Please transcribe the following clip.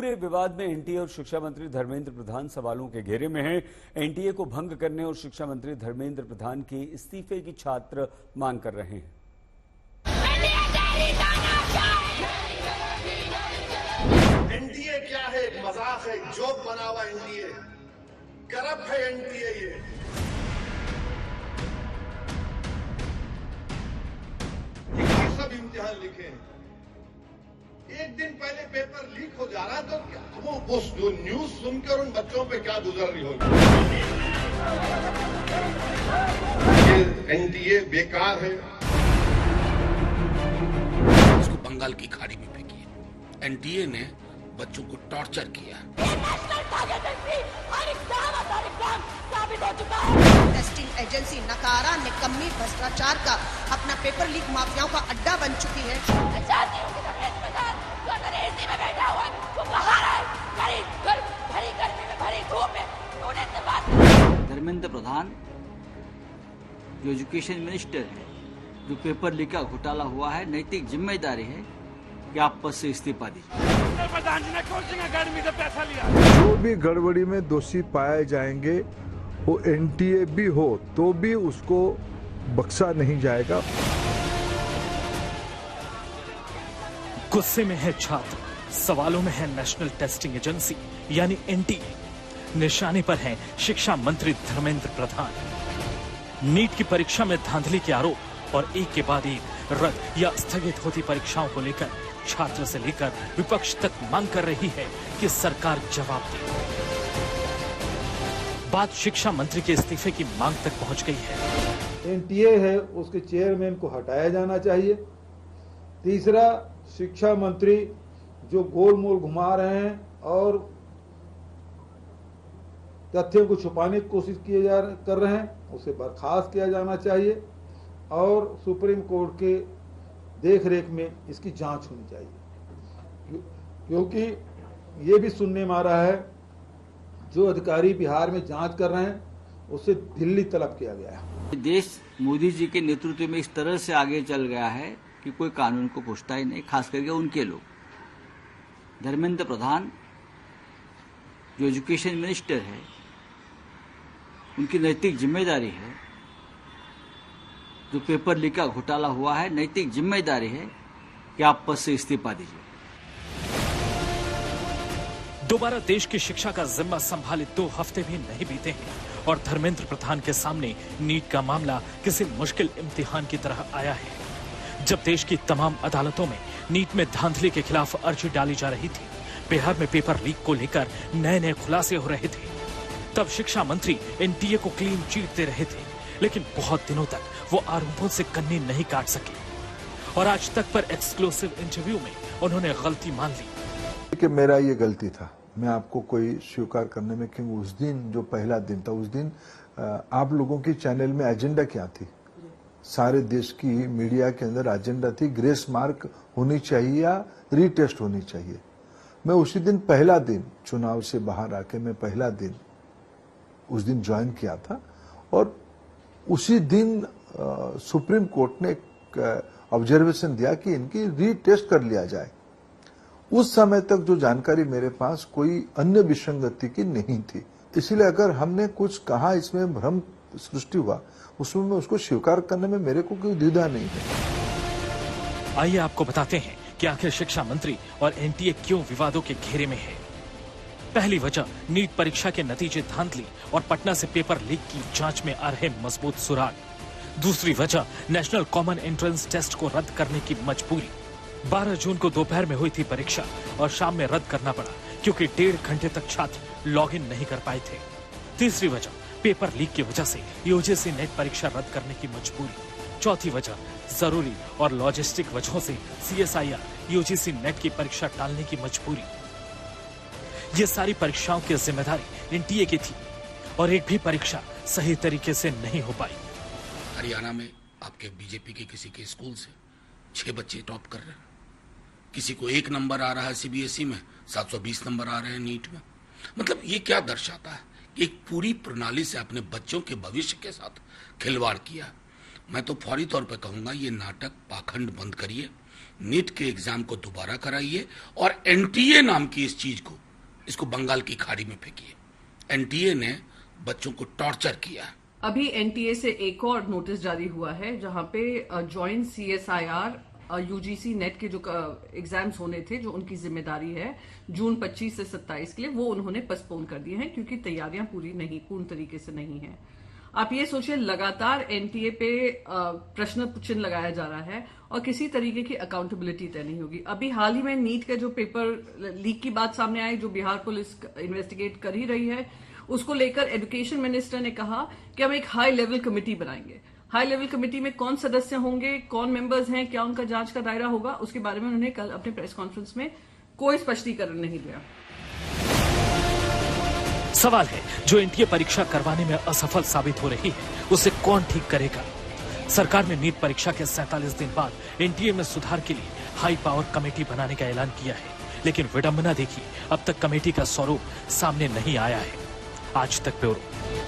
पूरे विवाद में एनटीए और शिक्षा मंत्री धर्मेंद्र प्रधान सवालों के घेरे में हैं। एनटीए को भंग करने और शिक्षा मंत्री धर्मेंद्र प्रधान के इस्तीफे की छात्र मांग कर रहे हैं। एनटीए क्या है? एक मजाक है, जोक बना हुआ एनटीए, करप्ट है एनटीए। ये सब इम्तिहान लिखे हैं। एक दिन पहले पेपर लीक हो जा रहा है तो क्या वो उस जो न्यूज सुनकर उन बच्चों पे क्या गुजर रही होगी। ये एनटीए बेकार है। इसको बंगाल की खाड़ी में फेंकी। एनटीए ने बच्चों को टॉर्चर किया। टेस्टिंग एजेंसी नकारा, निकम्मी, भ्रष्टाचार का अपना पेपर लीक माफियाओं का अड्डा बन चुकी है। धर्मेंद्र प्रधान जो एजुकेशन मिनिस्टर है, जो पेपर लीक का घोटाला हुआ है, नैतिक जिम्मेदारी है कि आप पद से इस्तीफा दीजिए। प्रधान जी ने कोचिंग अकेडमी से पैसा लिया। जो भी गड़बड़ी में दोषी पाए जाएंगे, वो एनटीए भी हो तो भी उसको बख्शा नहीं जाएगा। गुस्से में है छात्र, सवालों में है नेशनल टेस्टिंग एजेंसी यानी एनटीए, निशाने पर है शिक्षा मंत्री धर्मेंद्र प्रधान। नीट की परीक्षा में धांधली के आरोप और एक के बाद एक रद्द या स्थगित होती परीक्षाओं को लेकर छात्र से लेकर विपक्ष तक मांग कर रही है कि सरकार जवाब दे। बात शिक्षा मंत्री के इस्तीफे की मांग तक पहुंच गई है। एनटीए है, उसके चेयरमैन को हटाया जाना चाहिए। तीसरा, शिक्षा मंत्री जो गोलमोल घुमा रहे हैं और तथ्यों को छुपाने की कोशिश कर रहे हैं, उसे बर्खास्त किया जाना चाहिए और सुप्रीम कोर्ट के देखरेख में इसकी जांच होनी चाहिए। क्योंकि ये भी सुनने में आ रहा है जो अधिकारी बिहार में जांच कर रहे हैं उससे दिल्ली तलब किया गया है। देश मोदी जी के नेतृत्व में इस तरह से आगे चल गया है कि कोई कानून को पूछता ही नहीं, खास करके उनके लोग। धर्मेंद्र प्रधान जो एजुकेशन मिनिस्टर है, उनकी नैतिक जिम्मेदारी है, जो पेपर लीक का घोटाला हुआ है, नैतिक जिम्मेदारी है कि आप पद से इस्तीफा दीजिए। दोबारा देश की शिक्षा का जिम्मा संभाले 2 हफ्ते भी नहीं बीते हैं और धर्मेंद्र प्रधान के सामने नीट का मामला किसी मुश्किल इम्तिहान की तरह आया है। जब देश की तमाम अदालतों में नीट में धांधली के खिलाफ अर्जी डाली जा रही थी, बिहार में पेपर लीक को लेकर नए नए खुलासे हो रहे थे, तब शिक्षा मंत्री एनटीए को क्लीन चिट दे रहे थे, लेकिन बहुत दिनों तक वो आरोपों से कन्नी नहीं काट सके और आज तक पर एक्सक्लूसिव इंटरव्यू में उन्होंने गलती मान ली कि मेरा ये गलती था। मैं आपको कोई स्वीकार करने में, क्योंकि उस दिन जो पहला दिन था, उस दिन आप लोगों की चैनल में एजेंडा क्या थी? सारे देश की मीडिया के अंदर एजेंडा थी ग्रेस मार्क होनी चाहिए या रीटेस्ट होनी चाहिए। मैं उसी दिन पहला दिन चुनाव से बाहर आके मैं पहला दिन उस दिन ज्वाइन किया था और उसी दिन सुप्रीम कोर्ट ने एक ऑब्जर्वेशन दिया कि इनकी रीटेस्ट कर लिया जाए। उस समय तक जो जानकारी मेरे पास कोई अन्य विसंगति की नहीं थी, इसलिए अगर हमने कुछ कहा इसमें भ्रम सृष्टि हुआ, उसमें मैं उसको स्वीकार करने में मेरे को कोई द्विधा नहीं है। आइए आपको बताते हैं कि आखिर शिक्षा मंत्री और एनटीए क्यों विवादों के घेरे में है। पहली वजह नीट परीक्षा के नतीजे धांधली और पटना से पेपर लीक की जांच में आ रहे मजबूत सुराग। दूसरी वजह नेशनल कॉमन एंट्रेंस टेस्ट को रद्द करने की मजबूरी। 12 जून को दोपहर में हुई थी परीक्षा और शाम में रद्द करना पड़ा क्योंकि 1.5 घंटे तक छात्र लॉगिन नहीं कर पाए थे। तीसरी वजह पेपर लीक की वजह से यूजीसी नेट परीक्षा रद्द करने की मजबूरी। चौथी वजह जरूरी और लॉजिस्टिक वजहों से सीएसआईआर यूजीसी नेट की परीक्षा टालने की मजबूरी। ये सारी परीक्षाओं की जिम्मेदारी एनटीए की थी और एक भी परीक्षा सही तरीके से नहीं हो पाई। हरियाणा में आपके बीजेपी के किसी के स्कूल से 6 बच्चे टॉप कर रहे हैं, किसी को 1 नंबर आ रहा है सीबीएसई में, 720 नंबर आ रहे हैं नीट में। मतलब ये क्या दर्शाता है कि एक पूरी प्रणाली से अपने बच्चों के भविष्य के साथ खिलवाड़ किया। मैं तो फौरी तौर पर कहूंगा ये नाटक पाखंड बंद करिए, नीट के एग्जाम को दोबारा कराइए और एनटीए नाम की इस चीज को, इसको बंगाल की खाड़ी में फेंकिए। एनटीए ने बच्चों को टॉर्चर किया। अभी एनटीए से एक और नोटिस जारी हुआ है जहां पे जॉइंट सीएसआईआर यूजीसी नेट के जो एग्जाम्स होने थे, जो उनकी जिम्मेदारी है जून 25 से 27 के लिए, वो उन्होंने पोस्टपोन कर दिए हैं क्योंकि तैयारियां पूर्ण तरीके से नहीं है। आप ये सोचिए, लगातार एनटीए पे प्रश्न चिन्ह लगाया जा रहा है और किसी तरीके की अकाउंटेबिलिटी तय नहीं होगी। अभी हाल ही में नीट का जो पेपर लीक की बात सामने आई, जो बिहार पुलिस इन्वेस्टिगेट कर ही रही है, उसको लेकर एजुकेशन मिनिस्टर ने कहा कि हम एक हाई लेवल कमेटी बनाएंगे। हाई लेवल कमेटी में कौन सदस्य होंगे, कौन मेंबर्स हैं, क्या उनका जांच का दायरा होगा, उसके बारे में उन्होंने कल अपने प्रेस कॉन्फ्रेंस में कोई स्पष्टीकरण नहीं दिया। सवाल है, जो एनटीए परीक्षा करवाने में असफल साबित हो रही है, उसे कौन ठीक करेगा? सरकार ने नीट परीक्षा के 47 दिन बाद एनटीए में सुधार के लिए हाई पावर कमेटी बनाने का ऐलान किया है, लेकिन विडंबना देखिए, अब तक कमेटी का स्वरूप सामने नहीं आया है। आज तक ब्यूरो।